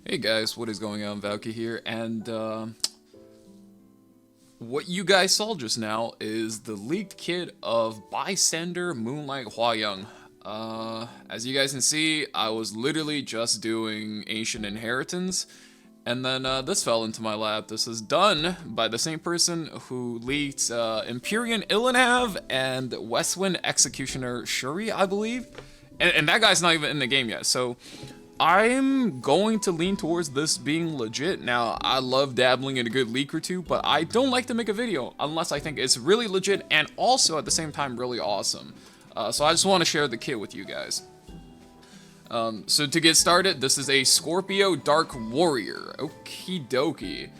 Hey guys, what is going on? Valky here, and what you guys saw just now is the leaked kit of Bystander Moonlight Hwayoung. As you guys can see, I was literally just doing Ancient Inheritance, and then this fell into my lap. This is done by the same person who leaked Empyrean Elynav and Westwind Executioner Shuri, I believe, and that guy's not even in the game yet, so I'm going to lean towards this being legit. Now, I love dabbling in a good leak or two, but I don't like to make a video unless I think it's really legit and also at the same time really awesome. So I just want to share the kit with you guys. So to get started, this is a Scorpio Dark Warrior. Okie dokie.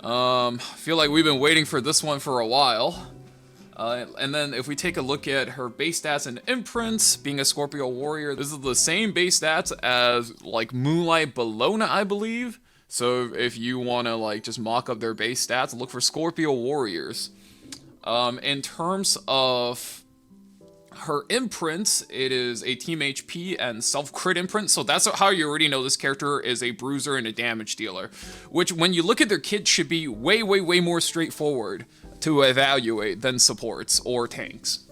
I feel like we've been waiting for this one for a while. And then if we take a look at her base stats and imprints, being a Scorpio Warrior, this is the same base stats as like Moonlight Bologna, I believe. So if you want to like just mock up their base stats, look for Scorpio Warriors. In terms of her imprints, it is a team HP and self-crit imprint, so that's how you already know this character is a bruiser and a damage dealer, which when you look at their kit should be way more straightforward to evaluate than supports or tanks.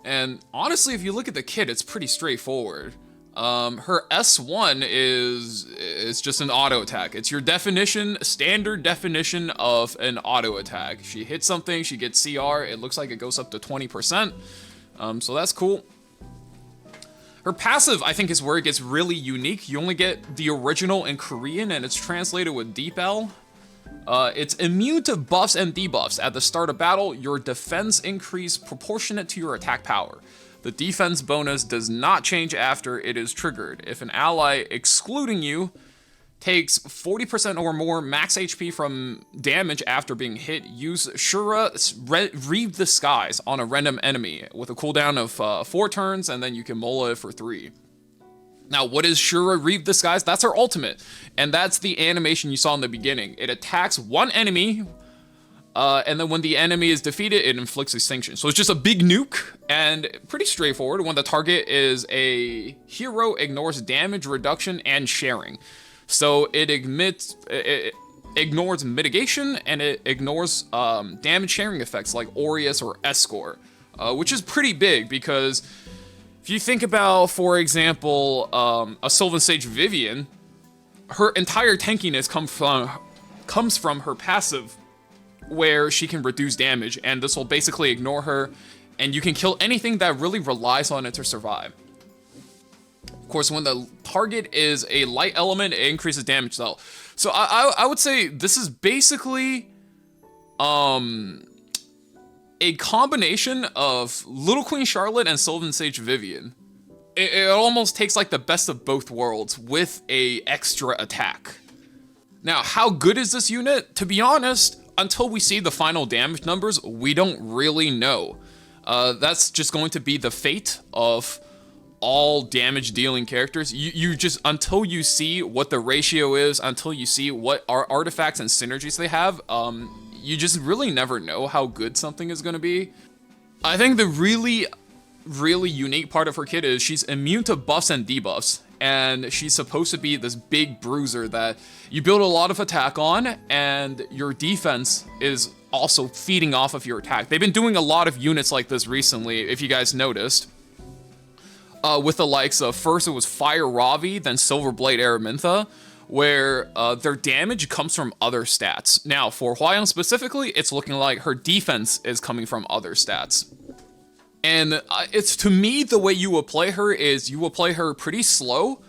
And honestly, if you look at the kit, it's pretty straightforward. Her S1 is just an auto attack. It's your standard definition of an auto attack. She hits something, she gets CR, it looks like it goes up to 20%, so that's cool. Her passive, I think, is where it gets really unique. You only get the original in Korean, and it's translated with Deep L. It's immune to buffs and debuffs. At the start of battle, your defense increase proportionate to your attack power. The defense bonus does not change after it is triggered. If an ally excluding you takes 40% or more max HP from damage after being hit, use Shura Reave the Skies on a random enemy with a cooldown of 4 turns, and then you can mola it for 3. Now, what is Shura Reave the Skies? That's her ultimate, and that's the animation you saw in the beginning. It attacks one enemy, and then when the enemy is defeated, it inflicts extinction. So it's just a big nuke, and pretty straightforward. When the target is a hero, ignores damage reduction and sharing. So it ignores mitigation, and it ignores damage sharing effects like Aureus or Escort, which is pretty big because if you think about, for example, a Sylvan Sage Vivian, her entire tankiness comes from her passive, where she can reduce damage, and this will basically ignore her, and you can kill anything that really relies on it to survive. Of course, when the target is a light element, it increases damage though. So I would say this is basically a combination of Little Queen Charlotte and Sylvan Sage Vivian. It almost takes like the best of both worlds with a extra attack. Now, how good is this unit? To be honest, until we see the final damage numbers, we don't really know. That's just going to be the fate of all damage dealing characters. You just, until you see what the ratio is, until you see what artifacts and synergies they have, you just really never know how good something is going to be. I think the really unique part of her kit is she's immune to buffs and debuffs, and she's supposed to be this big bruiser that you build a lot of attack on, and your defense is also feeding off of your attack. They've been doing a lot of units like this recently, if you guys noticed, with the likes of, first it was Fire Ravi, then Silverblade Araminta, where their damage comes from other stats. Now, for Hwayoung specifically, it's looking like her defense is coming from other stats. And it's, to me, the way you will play her is you will play her pretty slow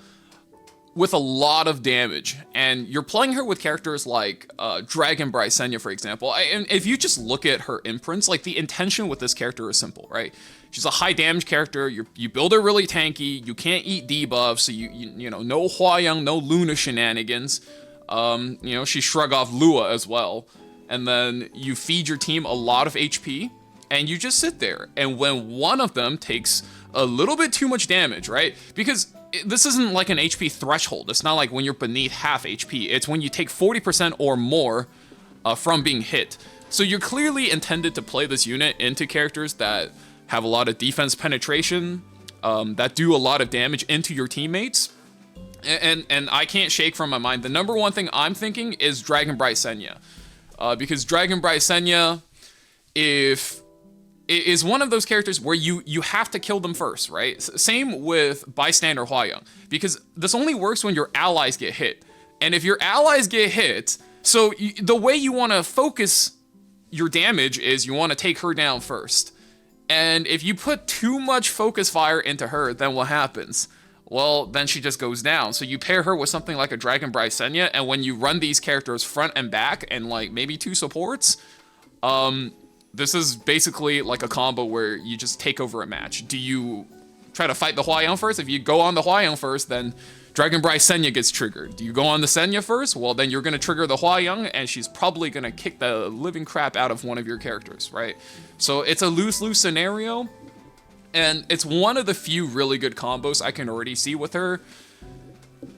with a lot of damage. And you're playing her with characters like Dragon Brysenia, for example. And if you just look at her imprints, like the intention with this character is simple, right? She's a high damage character, you build her really tanky, you can't eat debuffs, so you know, no Hwayoung, no Luna shenanigans. You know, she shrug off Lua as well. And then you feed your team a lot of HP, and you just sit there. And when one of them takes a little bit too much damage, right? Because this isn't like an HP threshold. It's not like when you're beneath half HP. It's when you take 40% or more from being hit. So you're clearly intended to play this unit into characters that have a lot of defense penetration, that do a lot of damage into your teammates. and I can't shake from my mind. The number one thing I'm thinking is Dragon Bright Senya. Because Dragon Bright Senya, if it is one of those characters where you have to kill them first, right? Same with Bystander Hwayoung, because this only works when your allies get hit. And if your allies get hit, so the way you want to focus your damage is you want to take her down first. And if you put too much focus fire into her, then what happens? Well, then she just goes down. So you pair her with something like a Dragon Bright Senya, and when you run these characters front and back and like maybe 2 supports, this is basically like a combo where you just take over a match. Do you try to fight the Hwayoung first? If you go on the Hwayoung first, then Dragon Bright Senya gets triggered. Do you go on the Senya first? Well, then you're going to trigger the Hwayoung, and she's probably going to kick the living crap out of one of your characters, right? So it's a lose-lose scenario, and it's one of the few really good combos I can already see with her.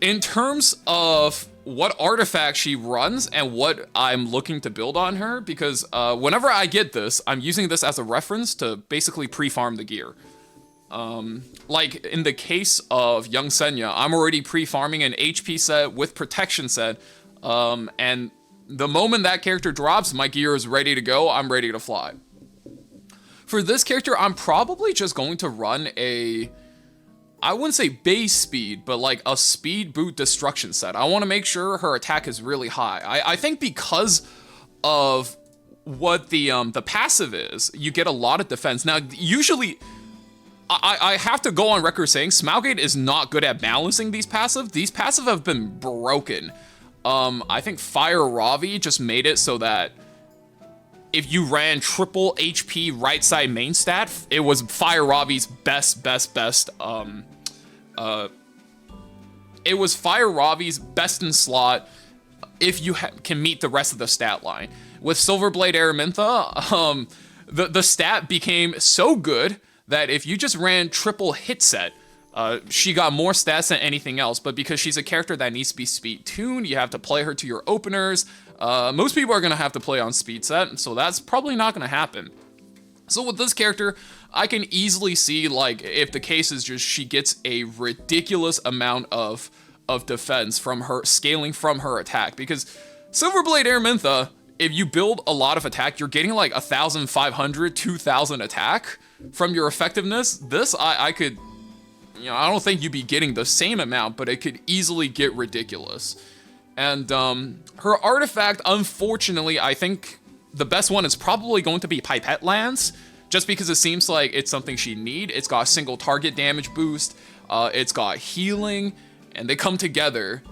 In terms of what artifact she runs and what I'm looking to build on her, because whenever I get this, I'm using this as a reference to basically pre-farm the gear. Like in the case of Young Senya, I'm already pre-farming an HP set with protection set, and the moment that character drops, my gear is ready to go, I'm ready to fly. For this character, I'm probably just going to run a, I wouldn't say base speed, but like a speed boot destruction set. I want to make sure her attack is really high. I think because of what the passive is, you get a lot of defense. Now, usually, I have to go on record saying Smougate is not good at balancing these passive. These passive have been broken. I think Fire Ravi just made it so that if you ran triple HP right side main stat, it was Fire Ravi's best. It was Fire Ravi's best in slot if you can meet the rest of the stat line. With Silverblade Araminta, the stat became so good that if you just ran triple hit set, she got more stats than anything else. But because she's a character that needs to be speed tuned, you have to play her to your openers. Most people are going to have to play on speed set, so that's probably not going to happen. So with this character, I can easily see, like, if the case is just she gets a ridiculous amount of defense from her, scaling from her attack. Because Silverblade Araminta, if you build a lot of attack, you're getting like 1,500, 2,000 attack from your effectiveness. This, I could, I don't think you'd be getting the same amount, but it could easily get ridiculous. And her artifact, unfortunately, I think the best one is probably going to be Pipette Lance, just because it seems like it's something she'd need. It's got a single target damage boost, it's got healing, and they come together.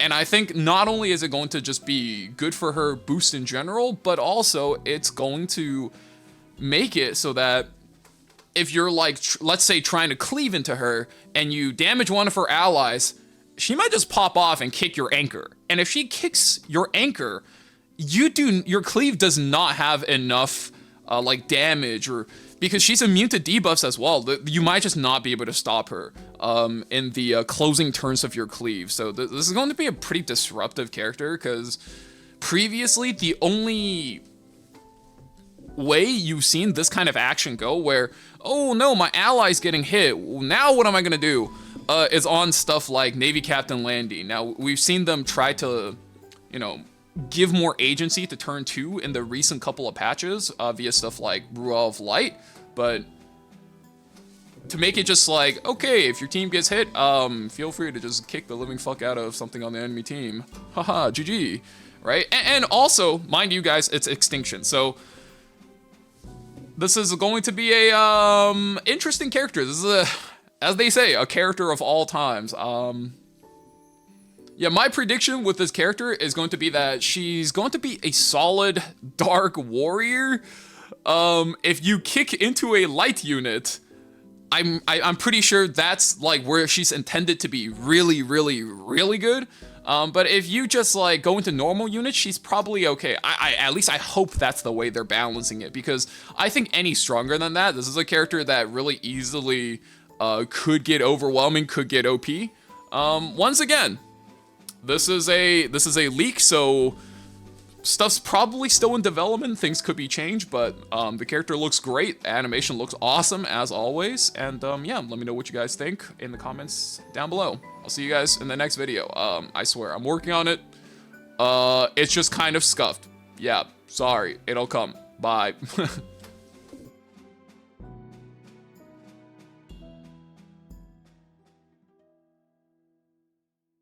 And I think not only is it going to just be good for her boost in general, but also it's going to make it so that if you're like, let's say trying to cleave into her and you damage one of her allies, she might just pop off and kick your anchor. And if she kicks your anchor, your cleave does not have enough like damage, or because she's immune to debuffs as well, you might just not be able to stop her in the closing turns of your cleave. So this is going to be a pretty disruptive character, because previously the only way you've seen this kind of action go where, oh no, my ally's getting hit, now what am I gonna do, is on stuff like Navy Captain Landy. Now, we've seen them try to, give more agency to turn 2 in the recent couple of patches via stuff like Ruah of Light, but to make it just like, okay, if your team gets hit, feel free to just kick the living fuck out of something on the enemy team. Haha, GG, right? And also, mind you guys, it's Extinction, so this is going to be a interesting character. This is as they say, a character of all times. Yeah, my prediction with this character is going to be that she's going to be a solid dark warrior. If you kick into a light unit, I'm pretty sure that's like where she's intended to be really, really, really good. But if you just like go into normal units, she's probably okay. At least I hope that's the way they're balancing it, because I think any stronger than that, this is a character that really easily could get overwhelming, could get OP. Once again, this is a leak, so Stuff's probably still in development, things could be changed, but the character looks great, animation looks awesome as always, and yeah, let me know what you guys think in the comments down below. I'll see you guys in the next video. I swear, I'm working on it. It's just kind of scuffed. Yeah, sorry, it'll come. Bye.